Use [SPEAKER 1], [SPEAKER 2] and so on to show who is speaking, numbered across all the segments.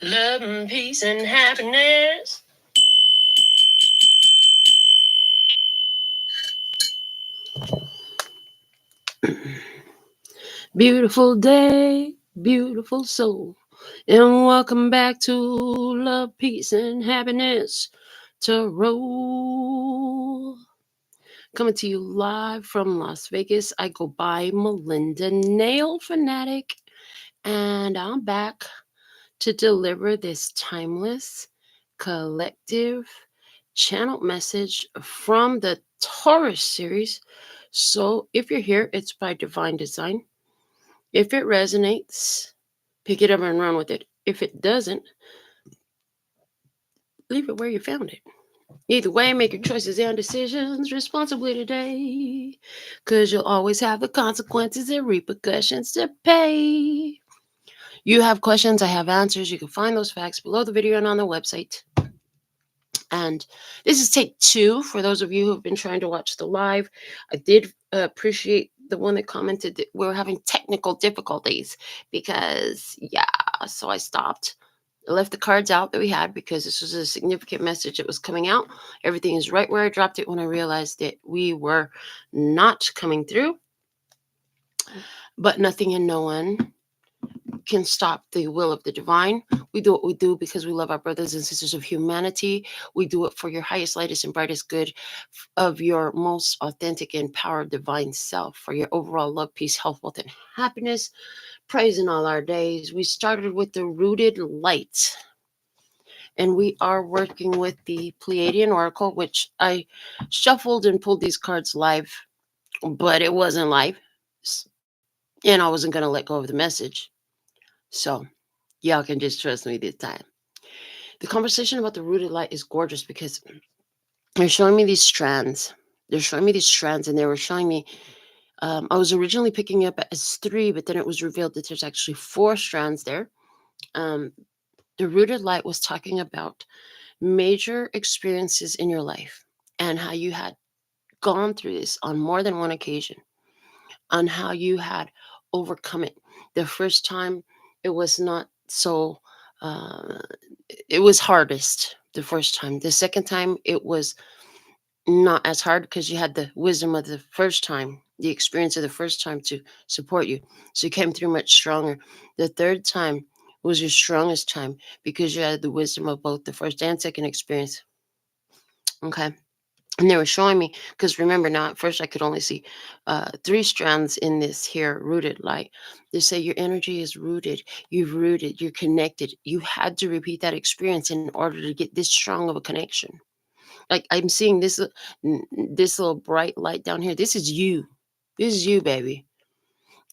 [SPEAKER 1] Love and peace and happiness. Beautiful day, beautiful soul. And welcome back to Love, Peace, and Happiness Tarot. Coming to you live from Las Vegas. I go by Melinda NailFanatic. And I'm back to deliver this timeless, collective channel message from the Taurus series. So if you're here, it's by divine design. If it resonates, pick it up and run with it. If it doesn't, leave it where you found it. Either way, make your choices and decisions responsibly today, because you'll always have the consequences and repercussions to pay. You have questions, I have answers. You can find those facts below the video and on the website. And this is take 2 for those of you who have been trying to watch the live. I did appreciate the one that commented that we're having technical difficulties because, so I stopped. I left the cards out that we had because this was a significant message that was coming out. Everything is right where I dropped it when I realized that we were not coming through. But nothing and no one can stop the will of the divine. We do what we do because we love our brothers and sisters of humanity. We do it for your highest, lightest, and brightest good of your most authentic and empowered divine self, for your overall love, peace, health, wealth, and happiness. Praise in all our days. We started with the rooted light, and we are working with the Pleiadian Oracle, which I shuffled and pulled these cards live, but it wasn't live, and I wasn't going to let go of the message. So y'all can just trust me this time. The conversation about the rooted light is gorgeous because they're showing me these strands. And they were showing me, I was originally picking up as 3, but then it was revealed that there's actually 4 strands there. The rooted light was talking about major experiences in your life and how you had gone through this on more than one occasion, on how you had overcome it. The first time it was not so, it was hardest the first time. The second time it was not as hard because you had the wisdom of the first time, the experience of the first time to support you. So you came through much stronger. The third time was your strongest time because you had the wisdom of both the first and second experience. Okay. And they were showing me, because remember now, at first I could only see 3 strands in this here rooted light. They say your energy is rooted, you're connected. You had to repeat that experience in order to get this strong of a connection. Like I'm seeing this little bright light down here. This is you. This is you, baby.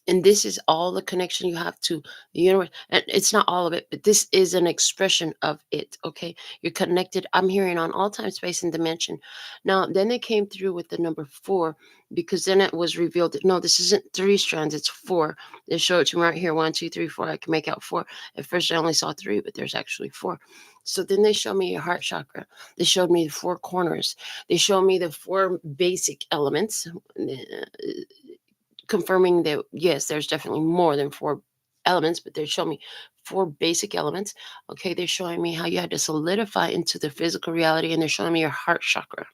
[SPEAKER 1] And this is all the connection you have to the universe. And it's not all of it, but this is an expression of it. Okay. You're connected. I'm hearing on all time, space, and dimension. Now, then they came through with the number 4, because then it was revealed that no, this isn't 3 strands, it's 4. They show it to me right here. 1, 2, 3, 4. I can make out 4. At first I only saw 3, but there's actually 4. So then they showed me your heart chakra. They showed me the 4 corners. They showed me the 4 basic elements, confirming that yes, there's definitely more than 4 elements, but they show me 4 basic elements. Okay, they're showing me how you had to solidify into the physical reality, and they're showing me your heart chakra.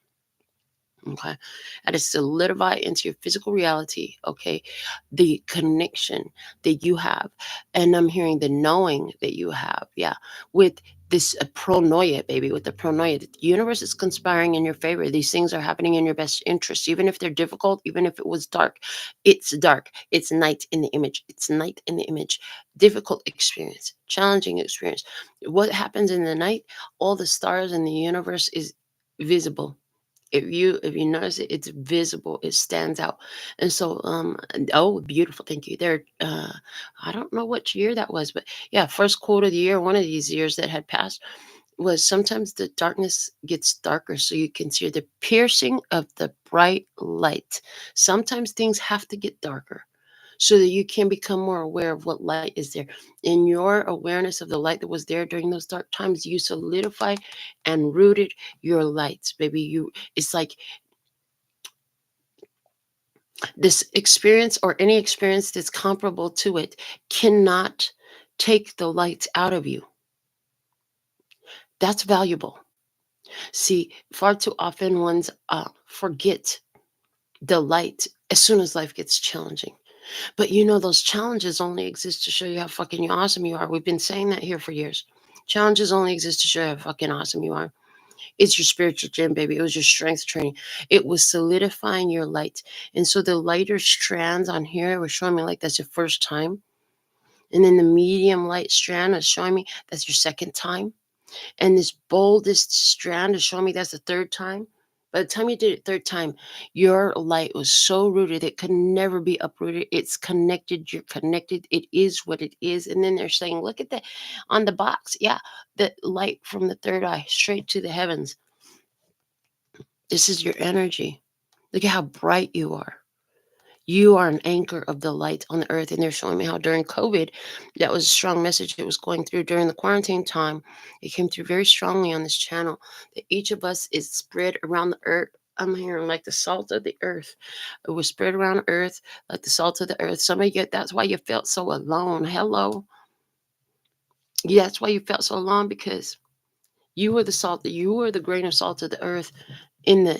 [SPEAKER 1] Okay, how to solidify into your physical reality. Okay, the connection that you have, and I'm hearing the knowing that you have. Yeah, with this pronoia, baby, with the pronoia, the universe is conspiring in your favor. These things are happening in your best interest, even if they're difficult, even if it was dark. It's dark. It's night in the image. It's night in the image. Difficult experience, challenging experience. What happens in the night? All the stars in the universe is visible. If you notice it, it's visible, it stands out. And so oh, beautiful, thank you. There I don't know which year that was, but yeah, first quote of the year, one of these years that had passed, was sometimes the darkness gets darker so you can see the piercing of the bright light. Sometimes things have to get darker so that you can become more aware of what light is there. In your awareness of the light that was there during those dark times, you solidify and rooted your lights, baby. It's like this experience or any experience that's comparable to it cannot take the lights out of you. That's valuable. See, far too often ones forget the light as soon as life gets challenging. But those challenges only exist to show you how fucking awesome you are. We've been saying that here for years. Challenges only exist to show you how fucking awesome you are. It's your spiritual gym, baby. It was your strength training. It was solidifying your light. And so the lighter strands on here were showing me like that's your first time. And then the medium light strand is showing me that's your second time. And this boldest strand is showing me that's the third time. By the time you did it third time, your light was so rooted it could never be uprooted. It's connected. You're connected. It is what it is. And then they're saying, look at that on the box. Yeah, the light from the third eye straight to the heavens. This is your energy. Look at how bright you are. You are an anchor of the light on the earth. And they're showing me how during COVID, that was a strong message that was going through during the quarantine time. It came through very strongly on this channel that each of us is spread around the earth. I'm hearing like the salt of the earth. It was spread around the earth like the salt of the earth. Some of you, that's why you felt so alone. Hello. Yeah, that's why you felt so alone, because you were the salt, you were the grain of salt of the earth in the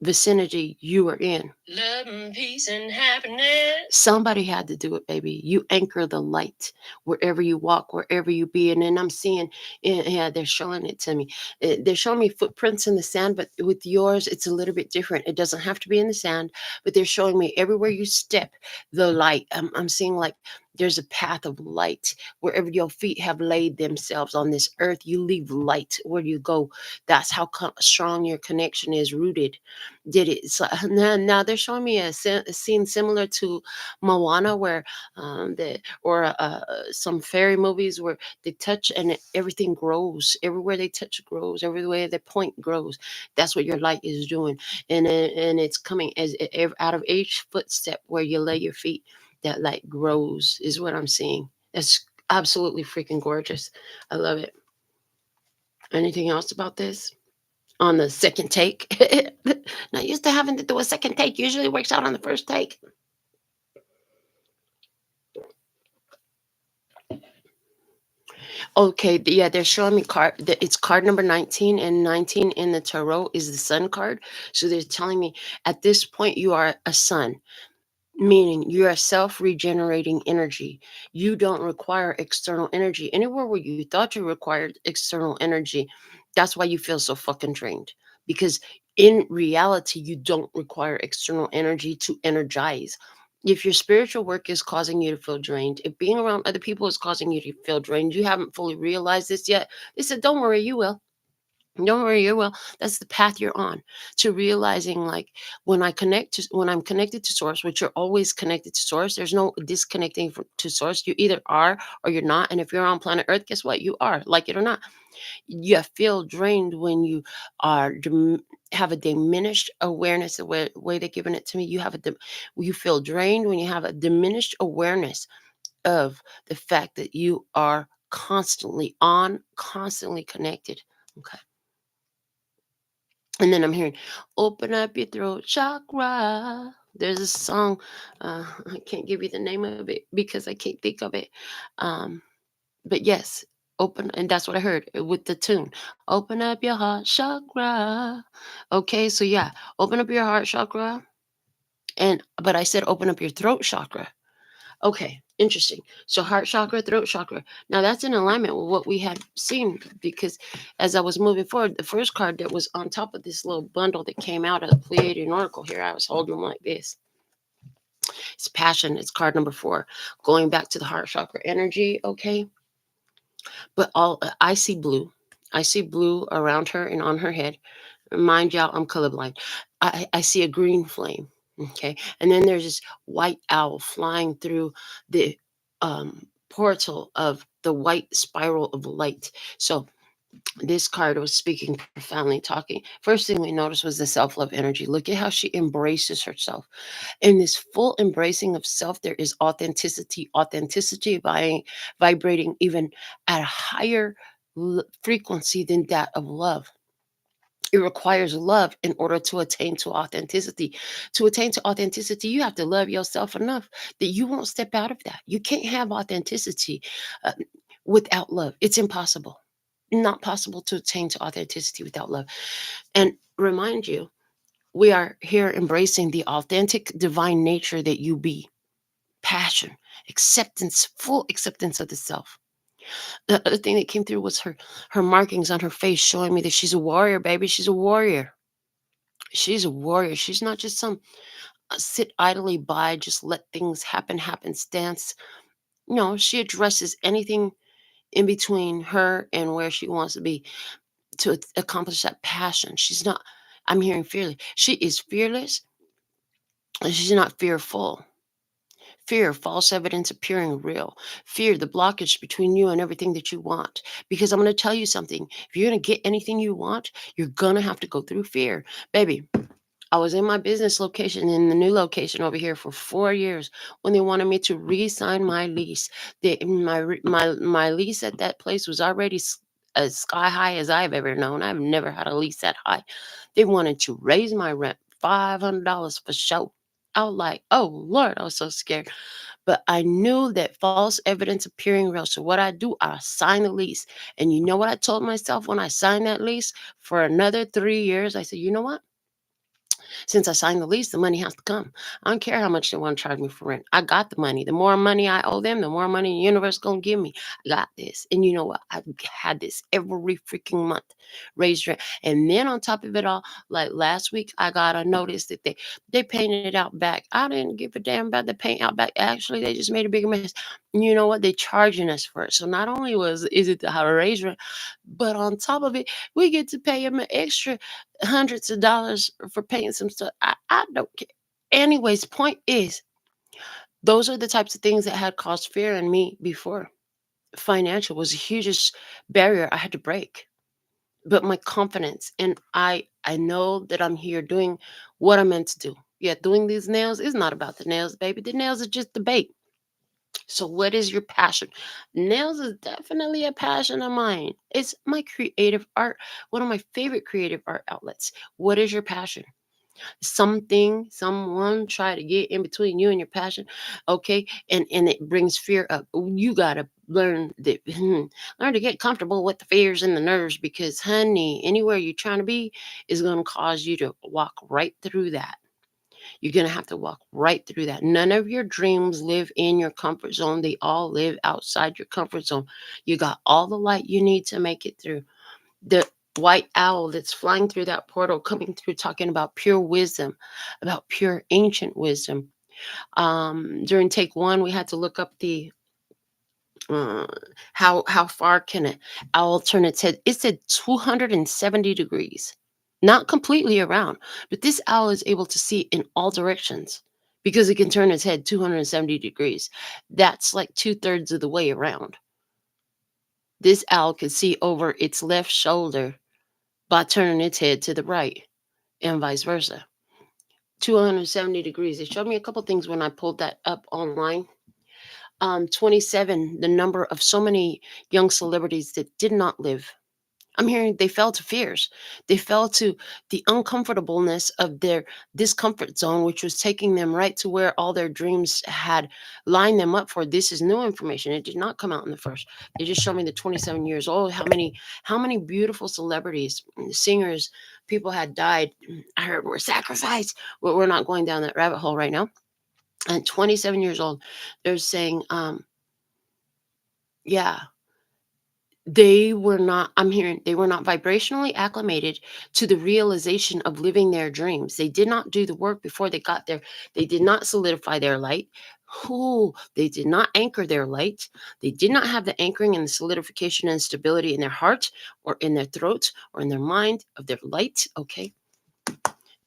[SPEAKER 1] vicinity you were in. Love and peace and happiness. Somebody had to do it, baby. You anchor the light wherever you walk, wherever you be. And then I'm seeing, yeah, they're showing it to me. They're showing me footprints in the sand, but with yours, it's a little bit different. It doesn't have to be in the sand, but they're showing me everywhere you step, the light. I'm seeing like there's a path of light wherever your feet have laid themselves on this earth. You leave light where you go. That's how strong your connection is rooted. Did it? So now they're showing me a scene similar to Moana, where some fairy movies where they touch and everything grows. Everywhere they touch grows. Everywhere they point grows. That's what your light is doing, and it's coming as out of each footstep where you lay your feet. That light grows is what I'm seeing. That's absolutely freaking gorgeous. I love it. Anything else about this? On the second take. Not used to having to do a second take. Usually works out on the first take. Okay, yeah, they're showing me it's card number 19, and 19 in the tarot is the sun card. So they're telling me at this point you are a sun, meaning you're a self-regenerating energy. You don't require external energy. Anywhere where you thought you required external energy, that's why you feel so fucking drained. Because in reality, you don't require external energy to energize. If your spiritual work is causing you to feel drained, if being around other people is causing you to feel drained, you haven't fully realized this yet. They said, don't worry, you will. Don't worry, you will. That's the path you're on to realizing, like, when I'm connected to source, which you're always connected to source, there's no disconnecting to source. You either are or you're not. And if you're on planet Earth, guess what? You are, like it or not. You feel drained when you are have a diminished awareness. The way they're giving it to me, you feel drained when you have a diminished awareness of the fact that you are constantly on, constantly connected. Okay. And then I'm hearing, open up your throat chakra. There's a song. I can't give you the name of it because I can't think of it. Um, but yes, open. And that's what I heard with the tune. Open up your heart chakra. Okay, so yeah, open up your heart chakra. But I said open up your throat chakra. Okay, interesting. So heart chakra, throat chakra. Now that's in alignment with what we had seen, because as I was moving forward, the first card that was on top of this little bundle that came out of the Pleiadian Oracle here, I was holding them like this. It's passion. It's card number 4, going back to the heart chakra energy. Okay, but I see blue. I see blue around her and on her head. Mind y'all, I'm colorblind. I see a green flame. Okay. And then there's this white owl flying through the portal of the white spiral of light. So this card was speaking profoundly, talking. First thing we noticed was the self-love energy. Look at how she embraces herself. In this full embracing of self, there is authenticity vibrating even at a higher frequency than that of love. It requires love in order to attain to authenticity. To attain to authenticity, you have to love yourself enough that you won't step out of that. You can't have authenticity uh, without love. It's impossible. not possible to attain to authenticity without love. And remind you, we are here embracing the authentic divine nature that you be. Passion, acceptance, full acceptance of the self. The other thing that came through was her markings on her face showing me that she's a warrior, baby. She's a warrior. She's a warrior. She's not just some sit idly by, just let things happen, happenstance. No, she addresses anything in between her and where she wants to be to accomplish that passion. She's not, I'm hearing fearless. She is fearless and she's not fearful. Fear, false evidence appearing real. Fear, the blockage between you and everything that you want. Because I'm going to tell you something. If you're going to get anything you want, you're going to have to go through fear. Baby, I was in my business location in the new location over here for 4 years when they wanted me to re-sign my lease. My lease at that place was already as sky high as I've ever known. I've never had a lease that high. They wanted to raise my rent $500 for show. I was like, oh Lord, I was so scared. But I knew that false evidence appearing real. So what I do, I sign the lease. And you know what I told myself when I signed that lease for another 3 years? I said, you know what? Since I signed the lease, the money has to come. I don't care how much they want to charge me for rent. I got the money. The more money I owe them, the more money the universe gonna give me. I got this. And you know what? I've had this every freaking month. Raised rent. And then on top of it all, like last week, I got a notice that they painted it out back. I didn't give a damn about the paint out back. Actually, they just made a bigger mess. You know what? They charging us for it. So not only is it the how to raise rent, but on top of it, we get to pay them an extra hundreds of dollars for paying some stuff. I don't care. Anyways, point is, those are the types of things that had caused fear in me before. Financial was the hugest barrier I had to break. But my confidence, and I know that I'm here doing what I'm meant to do. Yeah, doing these nails is not about the nails, baby. The nails are just the bait. So, what is your passion? Nails is definitely a passion of mine. It's my creative art, one of my favorite creative art outlets. What is your passion? Something, someone try to get in between you and your passion, okay? And it brings fear up. You gotta learn that learn to get comfortable with the fears and the nerves because, honey, anywhere you're trying to be is gonna cause you to walk right through that. You're going to have to walk right through that. None of your dreams live in your comfort zone. They all live outside your comfort zone. You got all the light you need to make it through. The white owl that's flying through that portal, coming through, talking about pure wisdom, about pure ancient wisdom. During take one, we had to look up the uh, how far can an owl turn its head? It said 270 degrees, not completely around, but this owl is able to see in all directions because it can turn its head 270 degrees. That's like 2/3 of the way around. This owl can see over its left shoulder by turning its head to the right and vice versa. 270 degrees. They showed me a couple things when I pulled that up online. 27, the number of so many young celebrities that did not live. I'm hearing they fell to fears. They fell to the uncomfortableness of their discomfort zone, which was taking them right to where all their dreams had lined them up for. This is new information. It did not come out in the first. They just showed me the 27 years old. How many beautiful celebrities, singers, people had died. I heard were sacrificed. But we're not going down that rabbit hole right now. And 27 years old, they're saying, yeah, they were not, I'm hearing they were not vibrationally acclimated to the realization of living their dreams. They did not do the work before they got there. They did not solidify their light. Who they did not anchor their light. They did not have the anchoring and the solidification and stability in their heart or in their throat or in their mind of their light. Okay.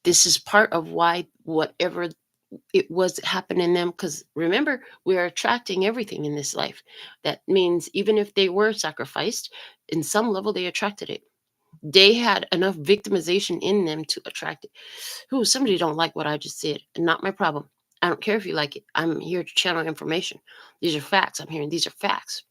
[SPEAKER 1] This is part of why whatever it was happening them, because remember, we are attracting everything in this life. That means even if they were sacrificed, in some level they attracted it. They had enough victimization in them to attract it. Who somebody don't like what I just said, not my problem. I don't care if you like it. I'm here to channel information. These are facts. I'm hearing these are facts.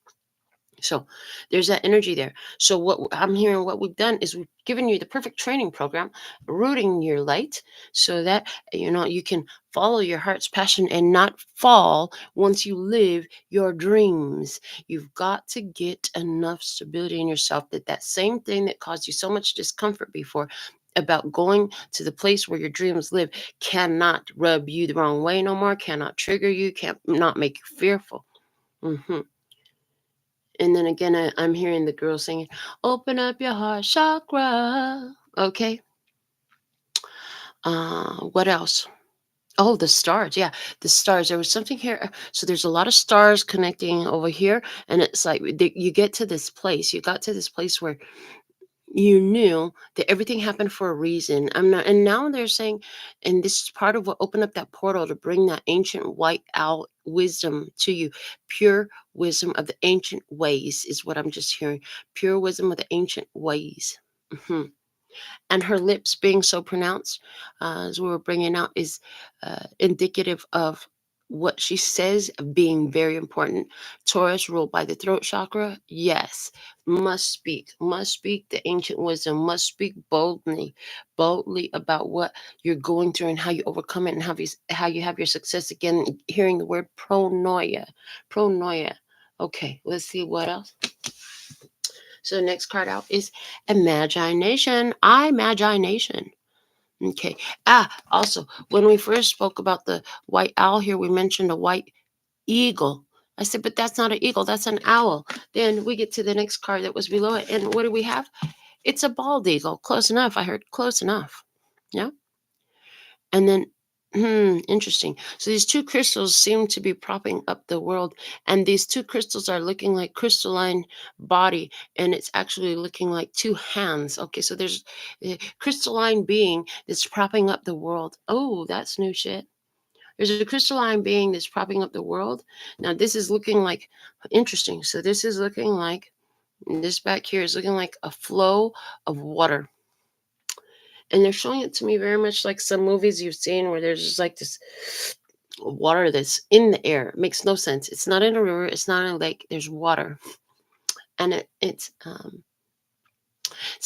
[SPEAKER 1] So there's that energy there. So what I'm hearing, what we've done is we've given you the perfect training program, rooting your light, so that you can follow your heart's passion and not fall once you live your dreams. You've got to get enough stability in yourself that that same thing that caused you so much discomfort before about going to the place where your dreams live cannot rub you the wrong way no more, cannot trigger you, can't not make you fearful. Hmm. And then again, I'm hearing the girl singing, "Open up your heart chakra." Okay. What else? Oh, the stars. Yeah, the stars. There was something here. So there's a lot of stars connecting over here, and it's like you get to this place. You got to this place where you knew that everything happened for a reason. I'm not, and now they're saying, and this is part of what opened up that portal to bring that ancient white owl wisdom to you. Pure wisdom of the ancient ways is what I'm just hearing. Pure wisdom of the ancient ways. Mhm. And her lips being so pronounced, as we were bringing out, is indicative of what she says being very important. Taurus ruled by the throat chakra, yes, must speak the ancient wisdom, must speak boldly about what you're going through and how you overcome it and how you have your success. Again, hearing the word pronoia. Okay, let's see what else. So the next card out is imagination. Imagination. Okay. Also, when we first spoke about the white owl here, we mentioned a white eagle. I said, but that's not an eagle, that's an owl. Then we get to the next card that was below it. And what do we have? It's a bald eagle. Close enough. I heard close enough. Yeah. And then, interesting. So these two crystals seem to be propping up the world, and these two crystals are looking like crystalline body, and it's actually looking like two hands. Okay, so there's a crystalline being that's propping up the world. Oh, that's new shit. There's a crystalline being that's propping up the world. Now this is looking like interesting. So this is looking like this back here is looking like a flow of water, and they're showing it to me very much like some movies you've seen where there's just like this water that's in the air. It makes no sense. It's not in a river. It's not in a lake. There's water, and it's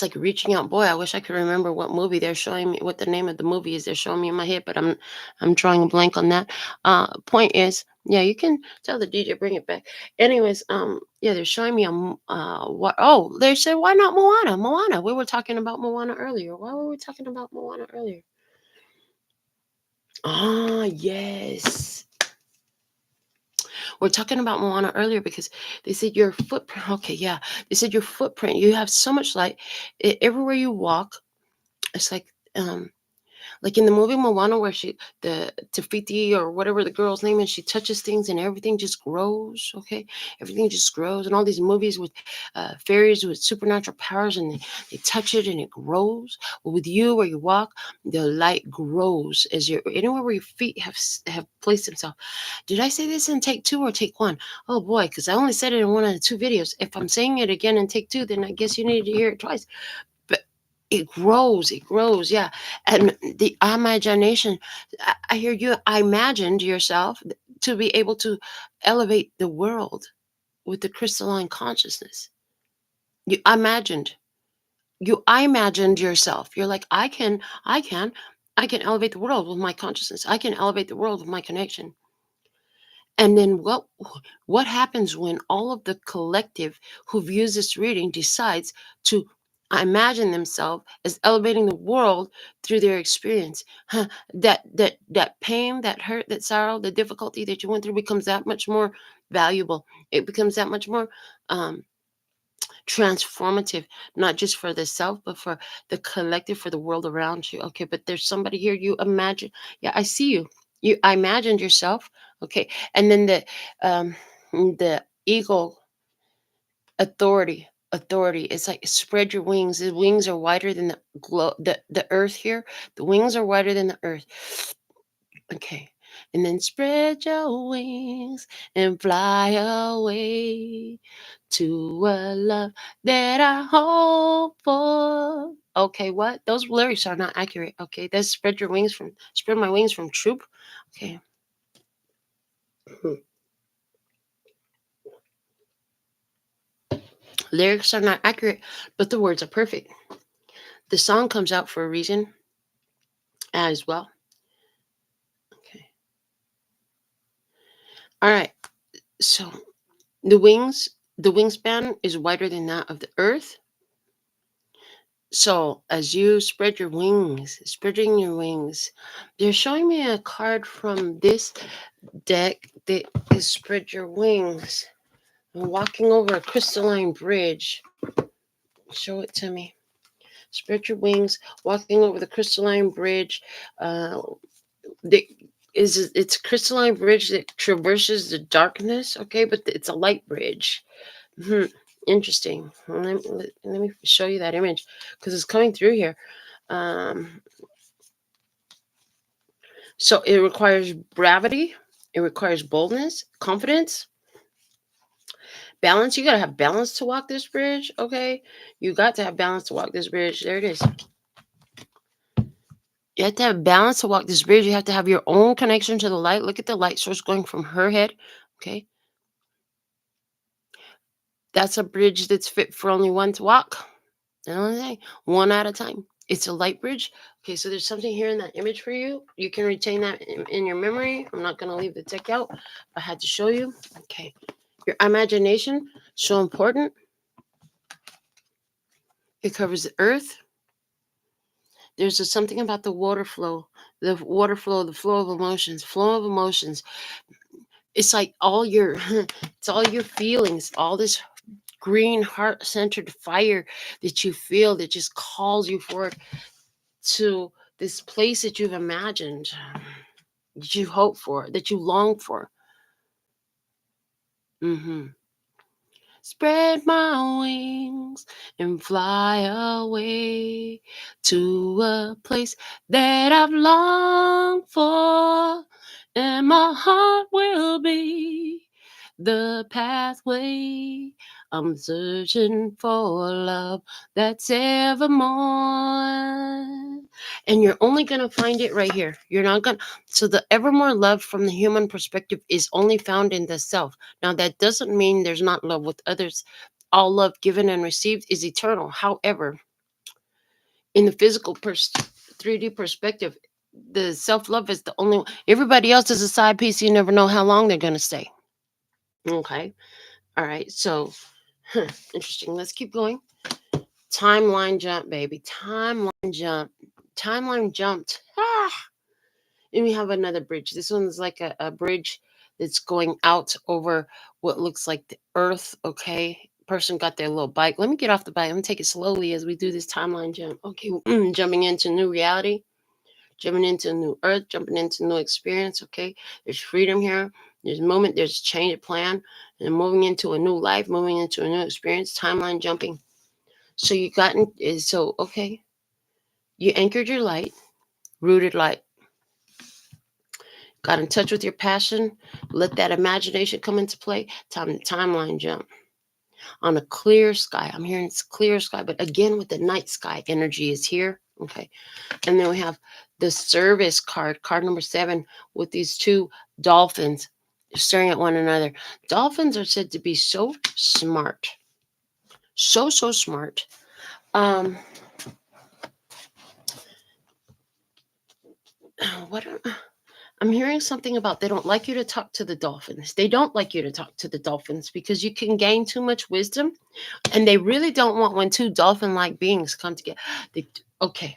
[SPEAKER 1] like reaching out. Boy, I wish I could remember what movie they're showing me. What the name of the movie is? They're showing me in my head, but I'm drawing a blank on that. Point is, yeah, you can tell the DJ bring it back. Anyways, yeah, they're showing me what? Oh, they said why not Moana? Moana. We were talking about Moana earlier. Why were we talking about Moana earlier? Ah, yes. We're talking about Moana earlier because they said your footprint. Okay, yeah. They said your footprint. You have so much light. Everywhere you walk, it's like in the movie Moana, where the Tafiti or whatever the girl's name is, she touches things and everything just grows. Okay, everything just grows. And all these movies with fairies with supernatural powers, and they touch it and it grows. Well, with you, where you walk, the light grows as you're anywhere where your feet have placed themselves. Did I say this in take two or take one? Oh boy, because I only said it in one of the two videos. If I'm saying it again in take two, then I guess you need to hear it twice. But it grows, yeah. And the imagination, I hear you. I imagined yourself to be able to elevate the world with the crystalline consciousness. You imagined yourself. You're like, I can elevate the world with my consciousness. I can elevate the world with my connection. And then what happens when all of the collective who views this reading decides to imagine themselves as elevating the world through their experience? Huh, that pain, that hurt, that sorrow, the difficulty that you went through becomes that much more valuable. It becomes that much more um, transformative, not just for the self, but for the collective, for the world around you. Okay, but there's somebody here. You imagine, yeah, I see you. I imagined yourself. Okay, and then the eagle authority. It's like spread your wings. The wings are wider than the earth here. The wings are wider than the earth. Okay. And then spread your wings and fly away to a love that I hope for. Okay, what? Those lyrics are not accurate. Okay, that's spread my wings from troop. Okay. Lyrics are not accurate, but the words are perfect. The song comes out for a reason as well. Okay. All right. So the wingspan is wider than that of the earth. So as you spreading your wings, they're showing me a card from this deck that is spread your wings. I'm walking over a crystalline bridge. Show it to me. Spread your wings, walking over the crystalline bridge. Uh, it's a crystalline bridge that traverses the darkness. Okay, but it's a light bridge. Interesting. Let me show you that image because it's coming through here. So it requires gravity. It requires boldness, confidence, balance. You gotta have balance to walk this bridge. Okay, you got to have balance to walk this bridge. There it is. You have to have balance to walk this bridge. You have to have your own connection to the light. Look at the light source going from her head. Okay, that's a bridge that's fit for only one to walk. And only thing, one at a time. It's a light bridge. Okay, so there's something here in that image for you. You can retain that in your memory. I'm not going to leave the deck out. I had to show you. Okay, your imagination, so important. It covers the earth. There's something about the water flow, the flow of emotions. It's like it's all your feelings, all this green heart-centered fire that you feel that just calls you forward to this place that you've imagined, that you hope for, that you long for. Spread my wings and fly away to a place that I've longed for, and my heart will be the pathway. I'm searching for love that's evermore. And you're only going to find it right here. You're not going to. So the evermore love from the human perspective is only found in the self. Now, that doesn't mean there's not love with others. All love given and received is eternal. However, in the physical 3D perspective, the self-love is the only one. Everybody else is a side piece. You never know how long they're going to stay. Okay. All right. So, interesting. Let's keep going. Timeline jump, baby. Timeline jump. Timeline jumped. And we have another bridge. This one's like a bridge that's going out over what looks like the earth. Okay. Person got their little bike. Let me get off the bike. Let me take it slowly as we do this timeline jump. Okay. Jumping into new reality, jumping into a new earth, jumping into new experience. Okay. There's freedom here. There's movement. There's change of plan. And moving into a new life, moving into a new experience. Timeline jumping. So you okay. You anchored your light, rooted light. Got in touch with your passion. Let that imagination come into play. Timeline jump on a clear sky. I'm hearing it's clear sky, but again with the night sky energy is here. Okay, and then we have the service card, card number 7, with these two dolphins staring at one another. Dolphins are said to be so smart, so smart. What? I'm hearing something about they don't like you to talk to the dolphins. They don't like you to talk to the dolphins because you can gain too much wisdom, and they really don't want when two dolphin-like beings come together. Okay.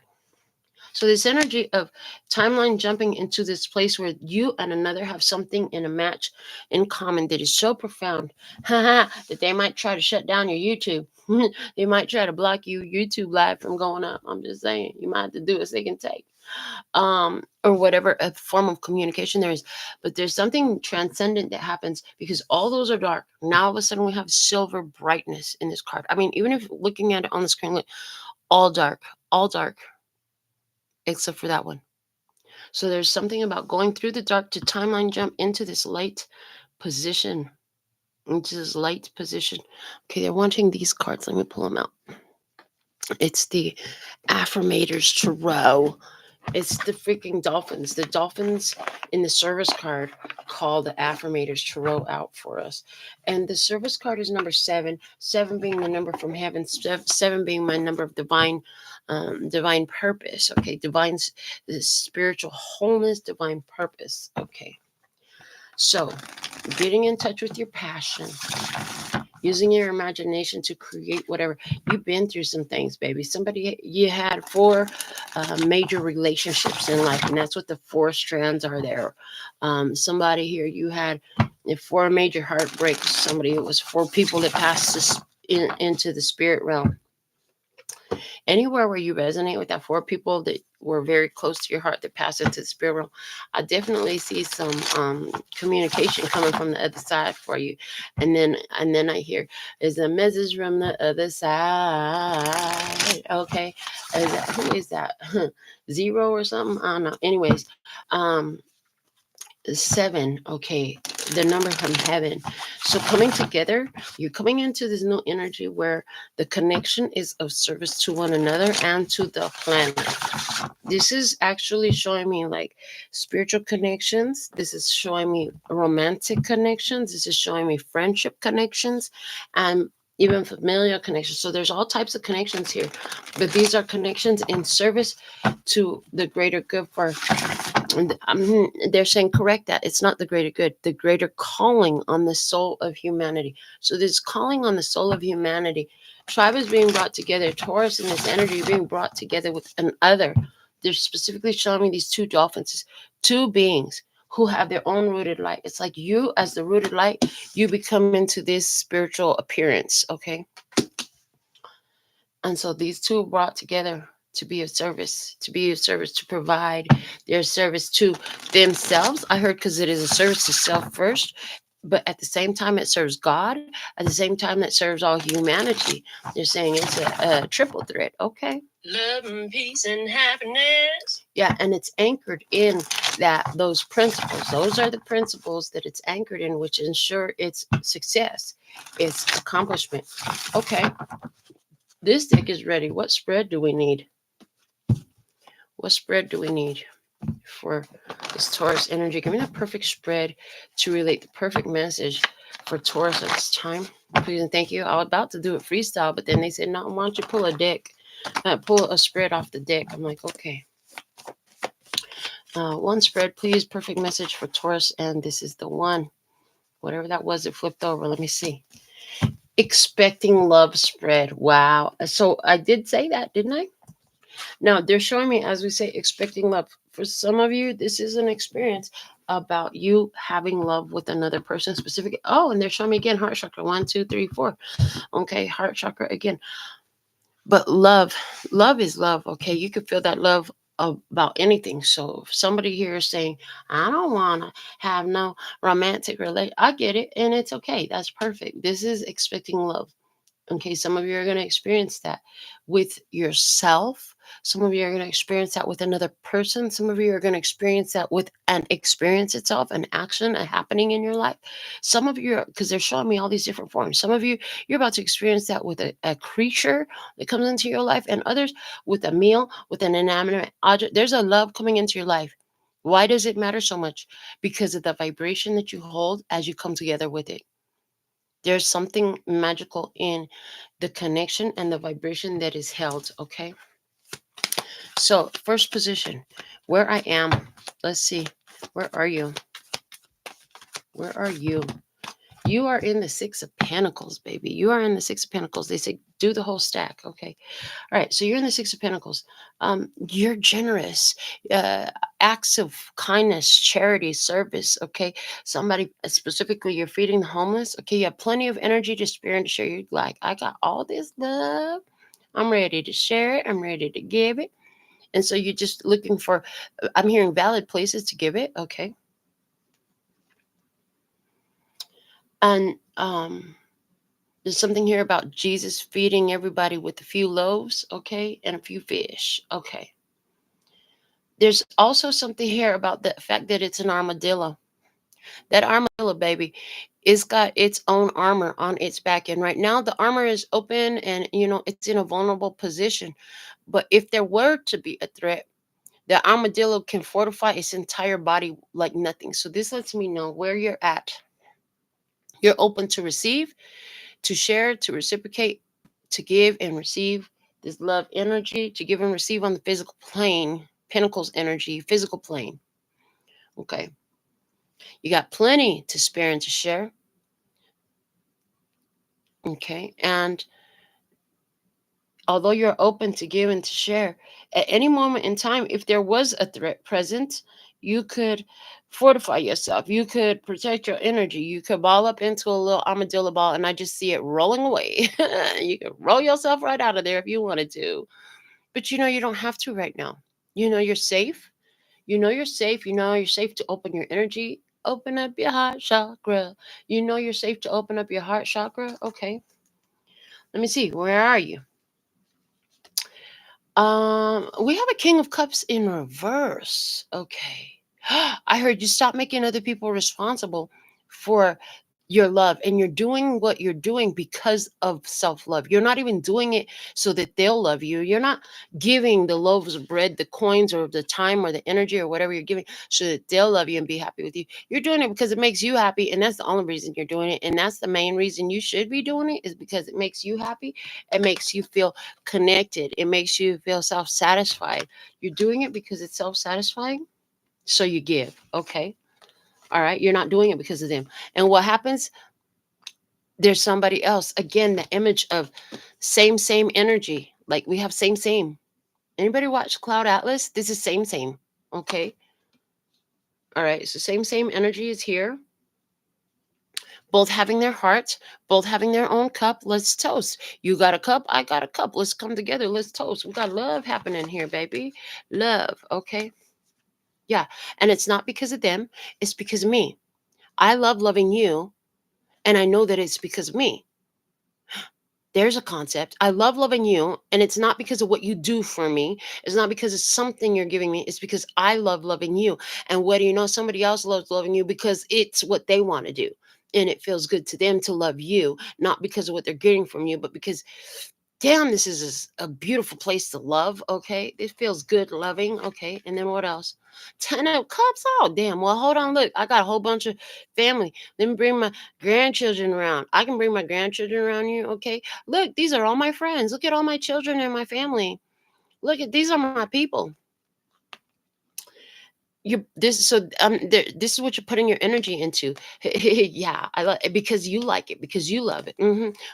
[SPEAKER 1] So this energy of timeline jumping into this place where you and another have something in a match in common that is so profound that they might try to shut down your YouTube. They might try to block you YouTube live from going up. I'm just saying, you might have to do as they can take. Or whatever a form of communication there is. But there's something transcendent that happens because all those are dark. Now all of a sudden we have silver brightness in this card. I mean, even if looking at it on the screen, look, all dark, except for that one. So there's something about going through the dark to timeline jump into this light position. Okay, they're wanting these cards. Let me pull them out. It's the Affirmators Tarot. It's the freaking dolphins. The dolphins in the service card call the affirmators tarot out for us. And the service card is number 7. 7 being the number from heaven. 7 being my number of divine purpose. Okay, the spiritual wholeness, divine purpose. Okay. So, getting in touch with your passion, using your imagination to create whatever. You've been through some things, baby. You had 4 major relationships in life, and that's what the 4 strands are there. Somebody here, you had 4 major heartbreaks. Somebody, it was 4 people that passed into the spirit realm. Anywhere where you resonate with that, 4 people that were very close to your heart that passed into the spirit realm, I definitely see some communication coming from the other side for you. And then I hear, is a message from the other side. Okay. Who is that? Zero or something? I don't know. Anyways, 7, okay, the number from heaven. So coming together, you're coming into this new energy where the connection is of service to one another and to the planet. This is actually showing me like spiritual connections. This is showing me romantic connections. This is showing me friendship connections and even familial connections. So there's all types of connections here, but these are connections in service to the greater good for. They're saying correct that it's not the greater good, the greater calling on the soul of humanity. So this calling on the soul of humanity, tribe is being brought together. Taurus and this energy being brought together with an other. They're specifically showing me these 2 dolphins, 2 beings who have their own rooted light. It's like you, as the rooted light, you become into this spiritual appearance. Okay. And so these 2 brought together to be of service, to provide their service to themselves. I heard because it is a service to self first, but at the same time, it serves God. At the same time, it serves all humanity. They're saying it's a triple threat. Okay. Love and peace and happiness. Yeah, and it's anchored in those principles. Those are the principles that it's anchored in, which ensure its success, its accomplishment. Okay. This deck is ready. What spread do we need? What spread do we need for this Taurus energy? Give me the perfect spread to relate the perfect message for Taurus at this time. Please and thank you. I was about to do it freestyle, but then they said, no, why don't you pull a deck, pull a spread off the deck? I'm like, okay. One spread, please. Perfect message for Taurus. And this is the one. Whatever that was, it flipped over. Let me see. Expecting love spread. Wow. So I did say that, didn't I? Now, they're showing me, as we say, expecting love. For some of you, this is an experience about you having love with another person specific. Oh, and they're showing me again, heart chakra, 1, 2, 3, 4. Okay, heart chakra again. But love is love. Okay, you can feel that love about anything. So if somebody here is saying, I don't want to have no romantic relation, I get it, and it's okay. That's perfect. This is expecting love. Okay, some of you are going to experience that with yourself. Some of you are going to experience that with another person. Some of you are going to experience that with an experience itself, an action, a happening in your life. Some of you, because they're showing me all these different forms. Some of you, you're about to experience that with a creature that comes into your life, and others with a meal, with an inanimate object. There's a love coming into your life. Why does it matter so much? Because of the vibration that you hold as you come together with it. There's something magical in the connection and the vibration that is held. Okay. So, first position, where I am. Let's see. Where are you? Where are you? You are in the 6 of Pentacles, baby. You are in the 6 of Pentacles. They say do the whole stack. Okay. All right. So you're in the 6 of Pentacles. You're generous. Acts of kindness, charity, service. Okay. Somebody specifically, you're feeding the homeless. Okay. You have plenty of energy to spare and to share. You're like, I got all this love. I'm ready to share it. I'm ready to give it. And so you're just looking for, I'm hearing valid places to give it. Okay. And there's something here about Jesus feeding everybody with a few loaves, okay, and a few fish, okay. There's also something here about the fact that it's an armadillo. That armadillo, baby, it's got its own armor on its back. And right now, the armor is open and, it's in a vulnerable position. But if there were to be a threat, The armadillo can fortify its entire body like nothing. So this lets me know where you're at. You're open to receive, to share, to reciprocate, to give and receive this love energy, to give and receive on the physical plane, Pentacles energy, physical plane. Okay. You got plenty to spare and to share. Okay. And although you're open to give and to share, at any moment in time, if there was a threat present, you could fortify yourself. You could protect your energy. You could ball up into a little armadillo ball, and I just see it rolling away. You could roll yourself right out of there if you wanted to. But you don't have to right now. You're safe. You're safe. You're safe to open your energy. Open up your heart chakra. You're safe to open up your heart chakra. Okay. Let me see. Where are you? We have a King of Cups in reverse. Okay. I heard you stop making other people responsible for your love, and you're doing what you're doing because of self-love. You're not even doing it so that they'll love you. You're not giving the loaves of bread, the coins, or the time, or the energy, or whatever you're giving so that they'll love you and be happy with you. You're doing it because it makes you happy, and that's the only reason you're doing it. And that's the main reason you should be doing it, is because it makes you happy. It makes you feel connected. It makes you feel self-satisfied. You're doing it because it's self-satisfying, so you give. Okay. All right. You're not doing it because of them. And what happens? There's somebody else. Again, the image of same energy. Like we have same. Anybody watch Cloud Atlas? This is same. Okay. All right. So same energy is here. Both having their hearts, both having their own cup. Let's toast. You got a cup, I got a cup. Let's come together. Let's toast. We got love happening here, baby. Love. Okay. Yeah. And it's not because of them, it's because of me. I love loving you, and I know that it's because of me. There's a concept. I love loving you, and it's not because of what you do for me. It's not because it's something you're giving me. It's because I love loving you. And what do you know? Somebody else loves loving you because it's what they want to do. And it feels good to them to love you, not because of what they're getting from you, but because damn, this is a beautiful place to love. Okay. It feels good loving. Okay. And then what else? 10 of cups. Oh, damn. Well, hold on. Look, I got a whole bunch of family. Let me bring my grandchildren around. I can bring my grandchildren around you. Okay. Look, these are all my friends. Look at all my children and my family. Look at these are my people. This is what you're putting your energy into. Yeah, I love it because you like it, because you love it.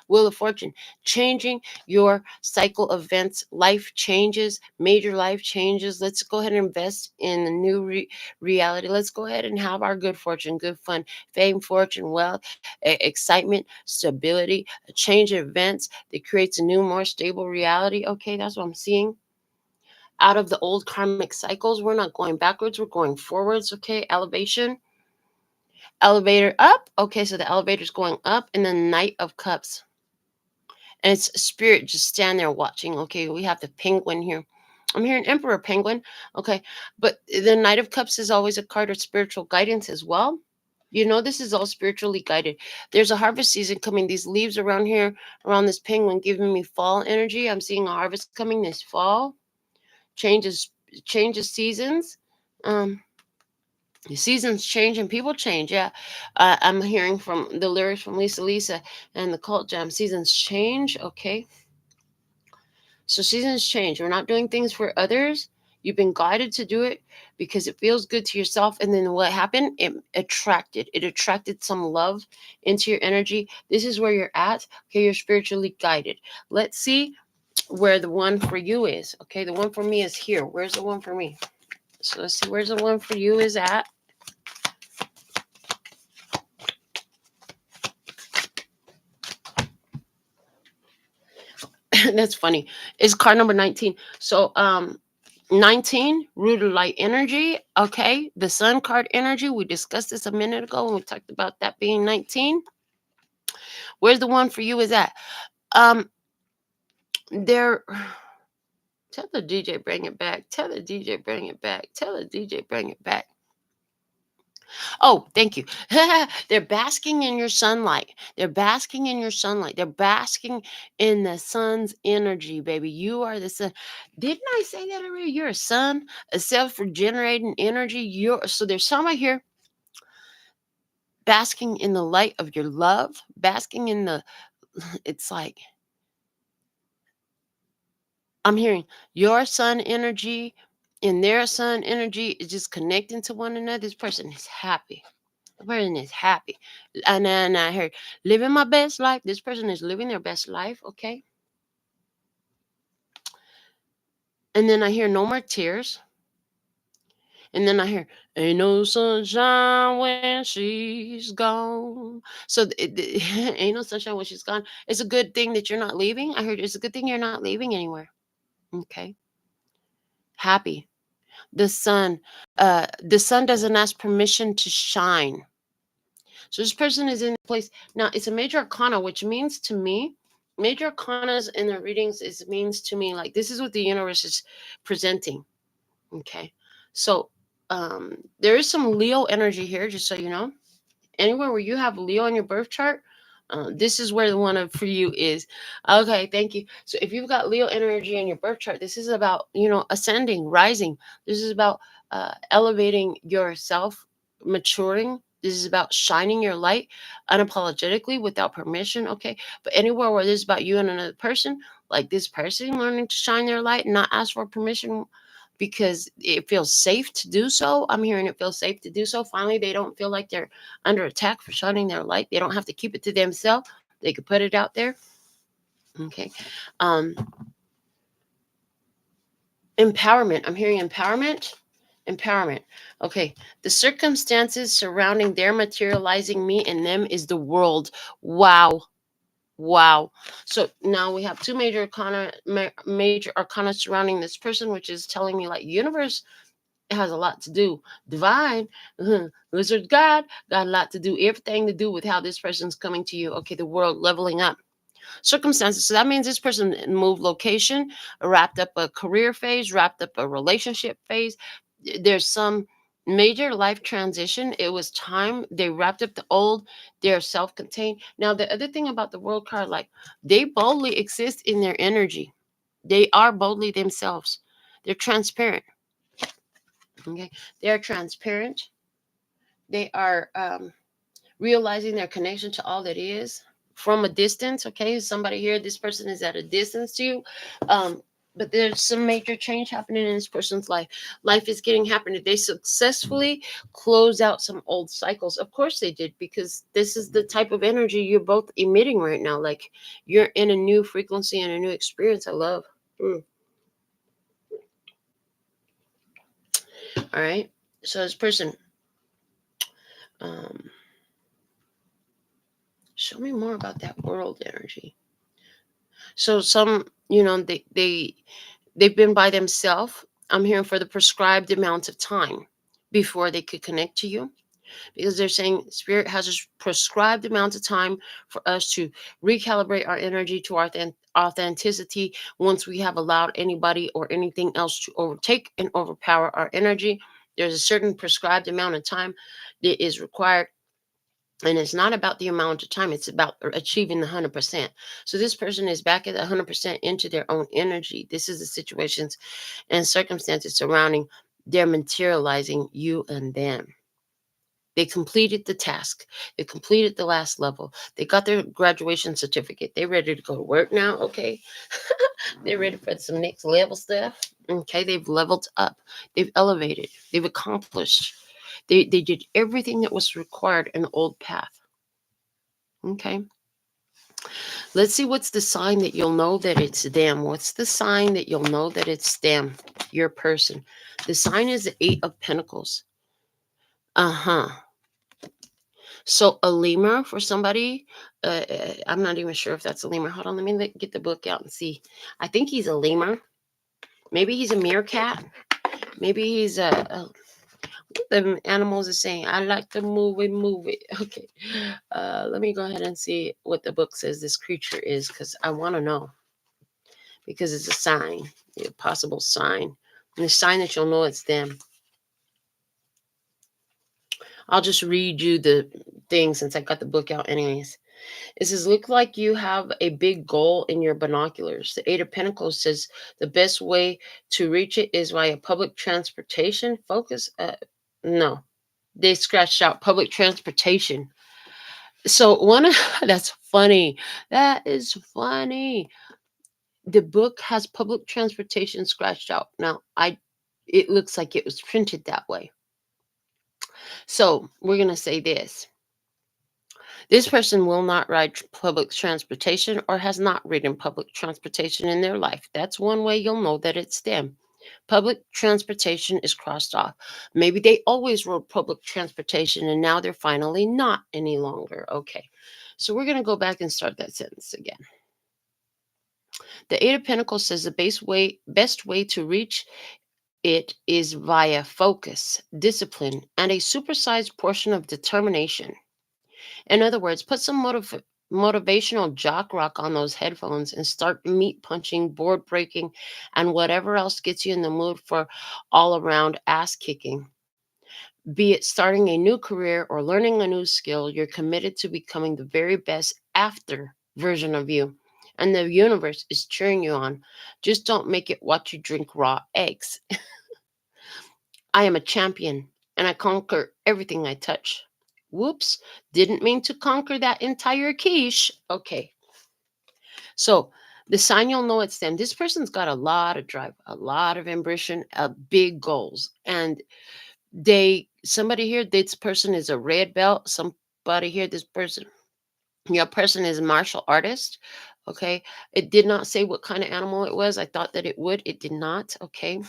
[SPEAKER 1] Wheel of Fortune, changing your cycle of events. Life changes, major life changes. Let's go ahead and invest in a new reality. Let's go ahead and have our good fortune, good fun, fame, fortune, wealth, excitement, stability, a change of events that creates a new, more stable reality. Okay, that's what I'm seeing. Out of the old karmic cycles. We're not going backwards, we're going forwards. Okay, elevation, elevator up. Okay, so the elevator's going up, and then Knight of Cups. And it's spirit just stand there watching. Okay, we have the penguin here. I'm hearing Emperor Penguin. Okay, but the Knight of Cups is always a card of spiritual guidance as well. This is all spiritually guided. There's a harvest season coming. These leaves around here, around this penguin, giving me fall energy. I'm seeing a harvest coming this fall. changes changes seasons. um the seasons change and people change. Yeah, I'm hearing from the lyrics from Lisa and the Cult Jam. Seasons change. Okay, so seasons change. We're not doing things for others. You've been guided to do it because it feels good to yourself. And then what happened? It attracted some love into your energy. This is where you're at. Okay, you're spiritually guided. Let's see where the one for you is. Okay, the one for me is here. Where's the one for me? So let's see where's the one for you is at. That's funny. It's card number 19. So 19, root of light energy. Okay, the sun card energy. We discussed this a minute ago when we talked about that being 19. Where's the one for you is at? There. Tell the DJ bring it back. Tell the DJ bring it back. Tell the DJ bring it back. Oh, thank you. They're basking in your sunlight. They're basking in your sunlight. They're basking in the sun's energy, baby. You are the sun. Didn't I say that already? You're a sun, a self-regenerating energy. So there's somebody here basking in the light of your love, basking in the it's like I'm hearing your sun energy and their sun energy is just connecting to one another. This person is happy. The person is happy. And I heard living my best life. This person is living their best life. Okay. And then I hear no more tears. And then I hear ain't no sunshine when she's gone. So ain't no sunshine when she's gone. It's a good thing that you're not leaving. I heard it's a good thing you're not leaving anywhere. Okay. Happy. The sun doesn't ask permission to shine. So this person is in a place now. It's a major arcana, which means to me, major arcanas in the readings is means to me like this is what the universe is presenting. Okay, so there is some Leo energy here, just so you know. Anywhere where you have Leo in your birth chart, this is where the one for you is. Okay, thank you. So if you've got Leo energy in your birth chart, this is about ascending, rising. This is about elevating yourself, maturing. This is about shining your light unapologetically without permission. Okay, but anywhere where this is about you and another person, like this person learning to shine their light and not ask for permission because it feels safe to do so. I'm hearing it feels safe to do so. Finally, they don't feel like they're under attack for shining their light. They don't have to keep it to themselves. They could put it out there. Okay. Um, Empowerment. I'm hearing empowerment. Empowerment. Okay. The circumstances surrounding their materializing me and them is the world. Wow. Wow. So now we have two major arcana surrounding this person, which is telling me like universe has a lot to do. Divine, wizard God got a lot to do. Everything to do with how this person's coming to you. Okay, the world leveling up. Circumstances. So that means this person moved location, wrapped up a career phase, wrapped up a relationship phase. There's some major life transition. It was time. They wrapped up the old. They're self-contained. Now, the other thing about the world card, like they boldly exist in their energy. They are boldly themselves. They're transparent. Okay. They're transparent. They are realizing their connection to all that is from a distance. Okay, somebody here, this person is at a distance to you, but there's some major change happening in this person's life. Life is getting happening. They successfully close out some old cycles. Of course they did, because this is the type of energy you're both emitting right now. Like you're in a new frequency and a new experience. I love. All right. So this person, um, show me more about that world energy. So some, they've been by themselves. I'm hearing for the prescribed amount of time before they could connect to you, because they're saying spirit has a prescribed amount of time for us to recalibrate our energy to our authenticity. Once we have allowed anybody or anything else to overtake and overpower our energy, there's a certain prescribed amount of time that is required. And it's not about the amount of time, it's about achieving the 100%. So this person is back at 100% into their own energy. This is the situations and circumstances surrounding their materializing you and them. They completed the task. They completed the last level. They got their graduation certificate. They're ready to go to work now. Okay. They're ready for some next level stuff. Okay. They've leveled up. They've elevated. They've accomplished. They did everything that was required in the old path. Okay. Let's see what's the sign that you'll know that it's them. What's the sign that you'll know that it's them, your person? The sign is the Eight of Pentacles. Uh-huh. So a lemur for somebody, I'm not even sure if that's a lemur. Hold on, let me get the book out and see. I think he's a lemur. Maybe he's a meerkat. Maybe he's what the animals are saying. I like to move it, move it. Okay. Let me go ahead and see what the book says this creature is, because I want to know. Because it's a sign, a possible sign. And a sign that you'll know it's them. I'll just read you the thing since I got the book out anyways. It says, look like you have a big goal in your binoculars. The Eight of Pentacles says the best way to reach it is via public transportation. Focus. No, they scratched out public transportation. So that's funny. That is funny. The book has public transportation scratched out. Now, it looks like it was printed that way. So we're going to say this. This person will not ride public transportation or has not ridden public transportation in their life. That's one way you'll know that it's them. Public transportation is crossed off. Maybe they always rode public transportation and now they're finally not any longer. Okay. So we're going to go back and start that sentence again. The Eight of Pentacles says the best way to reach it is via focus, discipline, and a supersized portion of determination. In other words, put some motivational jock rock on those headphones and start meat punching, board breaking, and whatever else gets you in the mood for all around ass kicking. Be it starting a new career or learning a new skill, you're committed to becoming the very best after version of you. And the universe is cheering you on. Just don't make it watch you drink raw eggs. I am a champion and I conquer everything I touch. Whoops, didn't mean to conquer that entire quiche. Okay. So the sign you'll know it's them. This person's got a lot of drive, a lot of ambition, big goals. And somebody here, this person is a red belt. Somebody here, your person is a martial artist. Okay. It did not say what kind of animal it was. I thought that it would. It did not. Okay.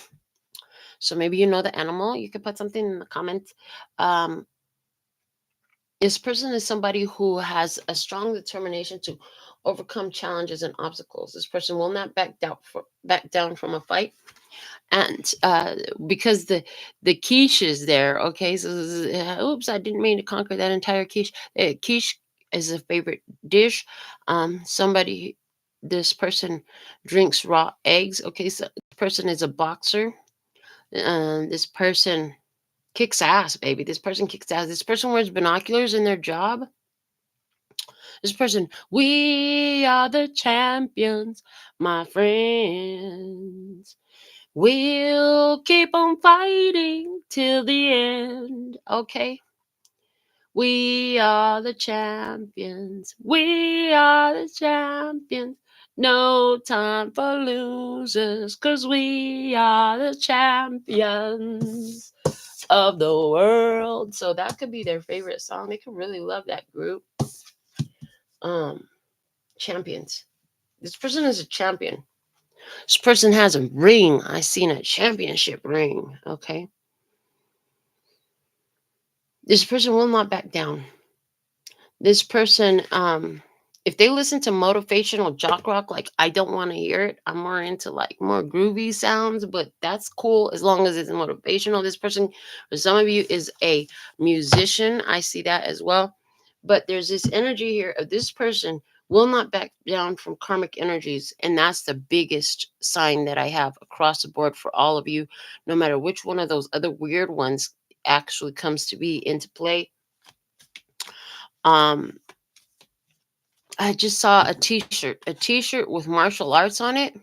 [SPEAKER 1] So maybe you know the animal. You could put something in the comments. This person is somebody who has a strong determination to overcome challenges and obstacles. This person will not back down from a fight. And because the quiche is there, okay, so oops, I didn't mean to conquer that entire quiche. Quiche is a favorite dish. This person drinks raw eggs. Okay, so this person is a boxer. This person kicks ass, baby. This person kicks ass. This person wears binoculars in their job. This person, we are the champions, my friends. We'll keep on fighting till the end. Okay. We are the champions. We are the champions. No time for losers, 'cause we are the champions of the world. So that could be their favorite song. They could really love that group. Champions. This person is a champion. This person has a ring. I seen a championship ring. Okay. This person will not back down. This person, if they listen to motivational jock rock, like I don't want to hear it. I'm more into like more groovy sounds, but that's cool as long as it's motivational. This person, for some of you, is a musician. I see that as well. But there's this energy here of this person will not back down from karmic energies. And that's the biggest sign that I have across the board for all of you, no matter which one of those other weird ones actually comes to be into play. I just saw a t-shirt with martial arts on it.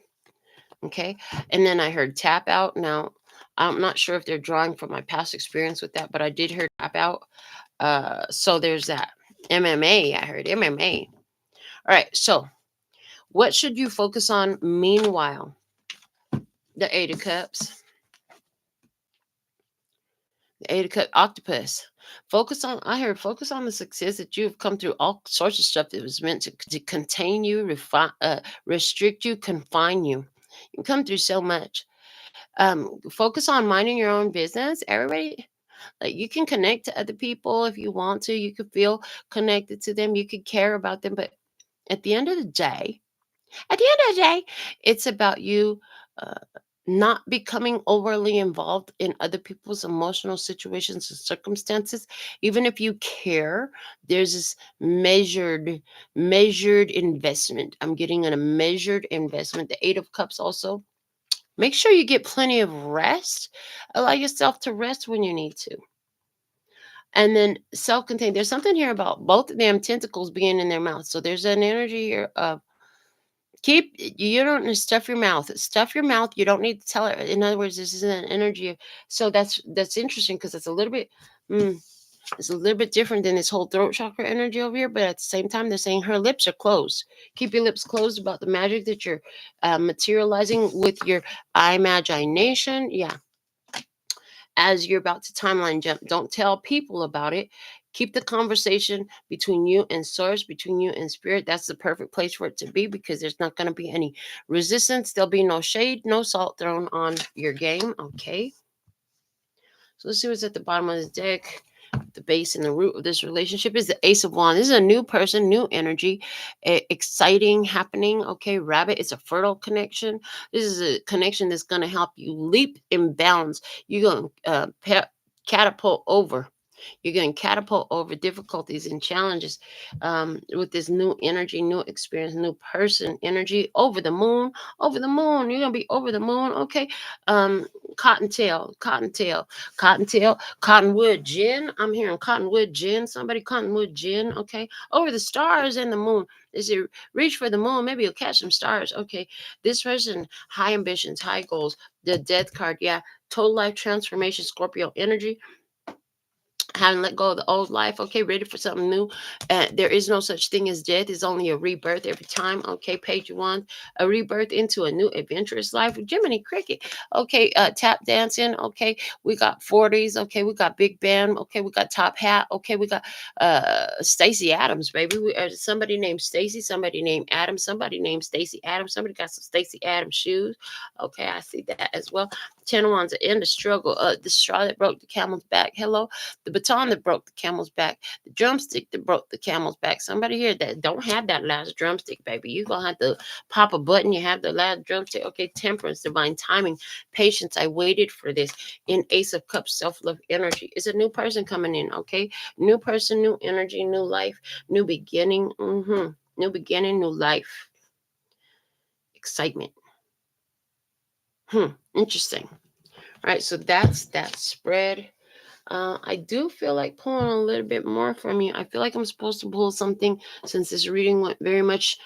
[SPEAKER 1] Okay. And then I heard tap out. Now, I'm not sure if they're drawing from my past experience with that, but I did hear tap out. So there's that. MMA. I heard MMA. All right. So what should you focus on meanwhile? The Eight of Cups. The Eight of Cups. Octopus. Focus on the success that you've come through. All sorts of stuff that was meant to contain you, restrict you, confine you. You come through so much. Focus on minding your own business. Everybody, like, you can connect to other people if you want to. You could feel connected to them. You could care about them. But at the end of the day, it's about you not becoming overly involved in other people's emotional situations and circumstances. Even if you care, there's this measured investment. I'm getting a measured investment. The Eight of Cups also. Make sure you get plenty of rest. Allow yourself to rest when you need to. And then self-contained. There's something here about both of them tentacles being in their mouth. So there's an energy here of you don't need to stuff your mouth. Stuff your mouth. You don't need to tell it. In other words, this is an energy of, so that's interesting because it's a little bit it's a little bit different than this whole throat chakra energy over here, but at the same time, they're saying her lips are closed. Keep your lips closed about the magic that you're materializing with your imagination. Yeah, as you're about to timeline jump, don't tell people about it. Keep the conversation between you and source, between you and spirit. That's the perfect place for it to be because there's not going to be any resistance. There'll be no shade, no salt thrown on your game. Okay. So let's see what's at the bottom of this deck. The base and the root of this relationship is the Ace of Wands. This is a new person, new energy, exciting happening. Okay, Rabbit, it's a fertile connection. This is a connection that's going to help you leap in bounds. You're going to catapult over. You're going to catapult over difficulties and challenges with this new energy, new experience, new person energy. Over the moon, over the moon. You're going to be over the moon. Okay. Cottontail, cottontail, cottontail, cottonwood gin. I'm hearing cottonwood gin. Somebody cottonwood gin. Okay. Over the stars and the moon. Is it reach for the moon? Maybe you'll catch some stars. Okay. This person, high ambitions, high goals. The death card. Yeah. Total life transformation, Scorpio energy. Having let go of the old life, okay, ready for something new. There is no such thing as death. It's only a rebirth every time. Okay, page one, a rebirth into a new adventurous life. Jiminy Cricket, okay, tap dancing. Okay, we got 40s. Okay, we got big band. Okay, we got top hat. Okay, we got Stacy Adams, baby. Somebody named Stacy, somebody named Adams, somebody named Stacy Adams. Somebody got some Stacy Adams shoes. Okay, I see that as well. 10 of Wands, the end of struggle. The straw that broke the camel's back. Hello. The baton that broke the camel's back, the drumstick that broke the camel's back. Somebody here that don't have that last drumstick, baby. You're going to have to pop a button. You have the last drumstick. Okay, temperance, divine timing, patience. I waited for this. In Ace of Cups, self-love energy. It's a new person coming in, okay? New person, new energy, new life, new beginning. New beginning, new life. Excitement. Interesting. All right, so that's that spread. I do feel like pulling a little bit more from you. I feel like I'm supposed to pull something since this reading went very much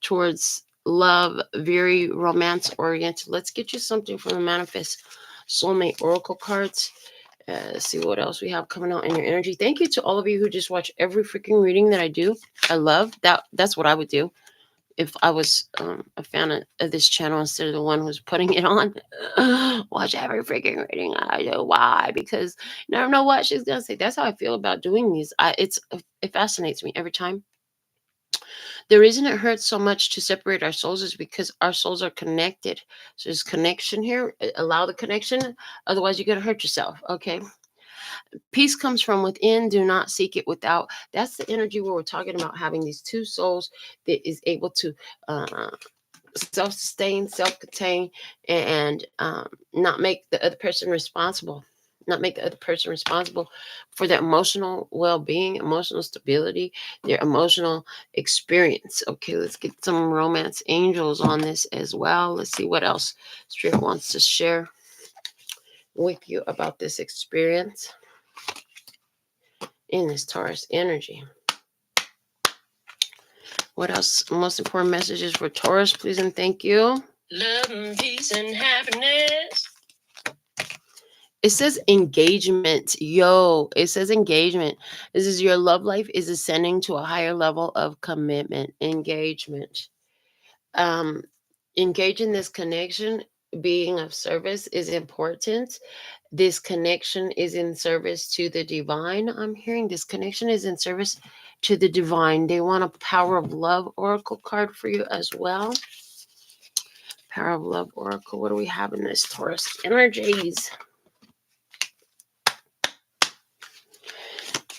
[SPEAKER 1] towards love, very romance oriented. Let's get you something from the Manifest Soulmate Oracle cards. Let's see what else we have coming out in your energy. Thank you to all of you who just watch every freaking reading that I do. I love that. That's what I would do if I was a fan of this channel instead of the one who's putting it on. Watch every freaking reading I do. Why? Because you never know what she's gonna say. That's how I feel about doing these. It fascinates me every time. The reason it hurts so much to separate our souls is because our souls are connected. So there's connection here. Allow the connection. Otherwise, you're gonna hurt yourself. Okay. Peace comes from within. Do not seek it without. That's the energy where we're talking about having these two souls that is able to self-sustain, self-contain, and not make the other person responsible. Not make the other person responsible for their emotional well-being, emotional stability, their emotional experience. Okay, let's get some romance angels on this as well. Let's see what else Spirit wants to share with you about this experience in this Taurus energy. What else? Most important messages for Taurus, please and thank you. Love and peace and happiness. It says engagement. Yo, it says engagement. This is your love life is ascending to a higher level of commitment. Engagement. Engage in this connection. Being of service is important. This connection is in service to the divine. I'm hearing this connection is in service to the divine. They want a power of love oracle card for you as well. Power of love oracle. What do we have in this Taurus energies?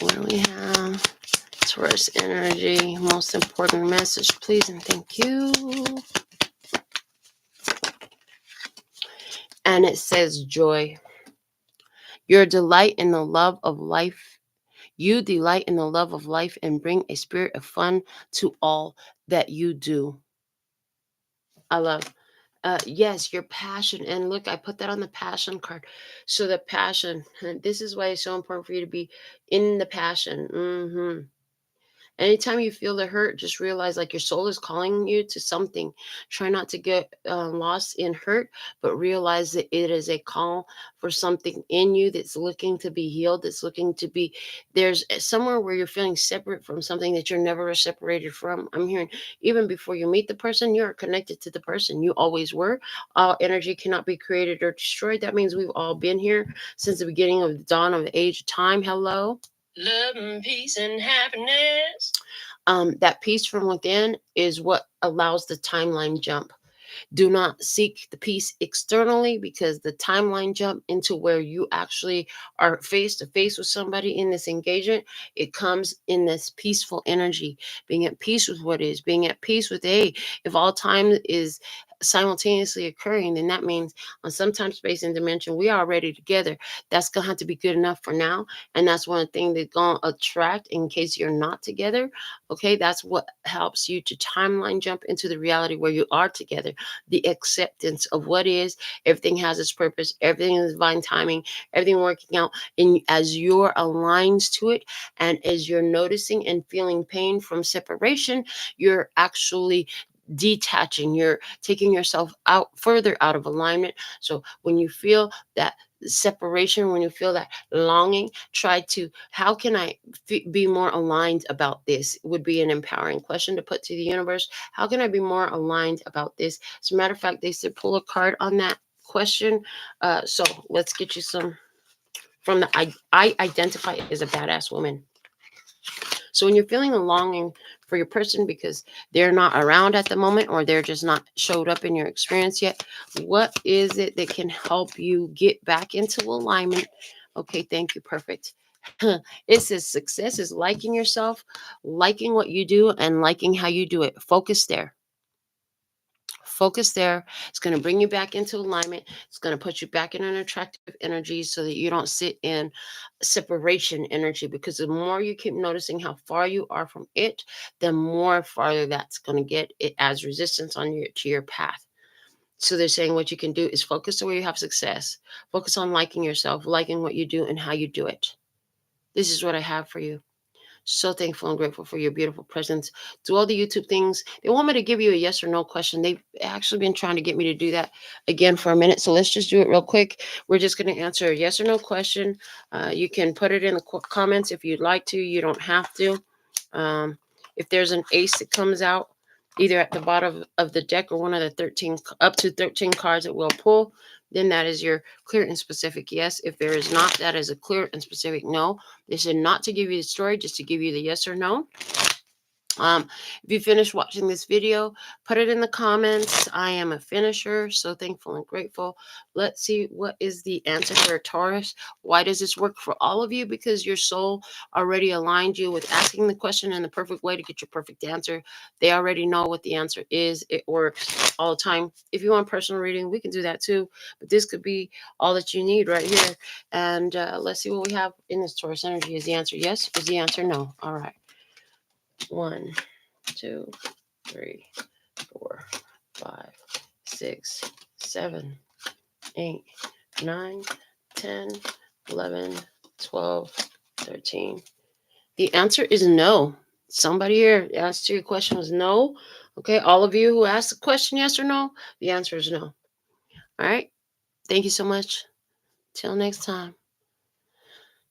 [SPEAKER 1] What do we have? Taurus energy. Most important message, please and thank you. And it says joy. Your delight in the love of life. You delight in the love of life and bring a spirit of fun to all that you do. I love Yes, your passion. And look, I put that on the passion card. So the passion, this is why it's so important for you to be in the passion. Anytime you feel the hurt, just realize like your soul is calling you to something. Try not to get lost in hurt, but realize that it is a call for something in you that's looking to be healed, that's looking to be, there's somewhere where you're feeling separate from something that you're never separated from. I'm hearing even before you meet the person, you're connected to the person. You always were. All energy cannot be created or destroyed. That means we've all been here since the beginning of the dawn of the age of time. Hello. Love and peace and happiness. That peace from within is what allows the timeline jump. Do not seek the peace externally, because the timeline jump into where you actually are face to face with somebody in this engagement, it comes in this peaceful energy, being at peace with what is, being at peace with, hey, if all time is simultaneously occurring, then that means on some time, space, and dimension, we are already together. That's gonna have to be good enough for now. And that's one thing that's gonna attract in case you're not together. Okay, that's what helps you to timeline jump into the reality where you are together. The acceptance of what is, everything has its purpose, everything is divine timing, everything working out. And as you're aligned to it, and as you're noticing and feeling pain from separation, you're actually detaching, you're taking yourself out further out of alignment. So when you feel that separation, when you feel that longing, try to, how can I be more aligned about this, would be an empowering question to put to the universe. How can I be more aligned about this? As a matter of fact, they said pull a card on that question. So let's get you some from the I identify as a badass woman. So when you're feeling a longing for your person because they're not around at the moment, or they're just not showed up in your experience yet, what is it that can help you get back into alignment? Okay, thank you. Perfect. It says success is liking yourself, liking what you do, and liking how you do it. Focus there. Focus there. It's going to bring you back into alignment. It's going to put you back in an attractive energy so that you don't sit in separation energy, because the more you keep noticing how far you are from it, the more farther that's going to get. It adds resistance on your to your path. So they're saying what you can do is focus on where you have success. Focus on liking yourself, liking what you do and how you do it. This is what I have for you. So thankful and grateful for your beautiful presence. Do all the YouTube things. They want me to give you a yes or no question. They've actually been trying to get me to do that again for a minute. So let's just do it real quick. We're just going to answer a yes or no question. You can put it in the comments if you'd like to. You don't have to. If there's an ace that comes out, either at the bottom of the deck or one of the 13, up to 13 cards that we'll pull, then that is your clear and specific yes. If there is not, that is a clear and specific no. They said not to give you the story, just to give you the yes or no. If you finish watching this video, put it in the comments. I am a finisher, so thankful and grateful. Let's see, what is the answer for a Taurus? Why does this work for all of you? Because your soul already aligned you with asking the question in the perfect way to get your perfect answer. They already know what the answer is. It works all the time. If you want personal reading, we can do that too. But this could be all that you need right here. And let's see what we have in this Taurus energy. Is the answer yes? Is the answer no? All right. 1, 2, 3, 4, 5, 6, 7, 8, 9, 10, 11, 12, 13. The answer is no. Somebody here, the answer to your question was no. Okay, all of you who asked the question yes or no, the answer is no. All right. Thank you so much. Till next time.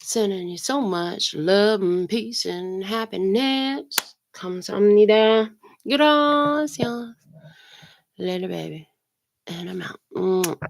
[SPEAKER 1] Sending you so much love and peace and happiness. 감사합니다. Gracias. Little baby. And I'm out.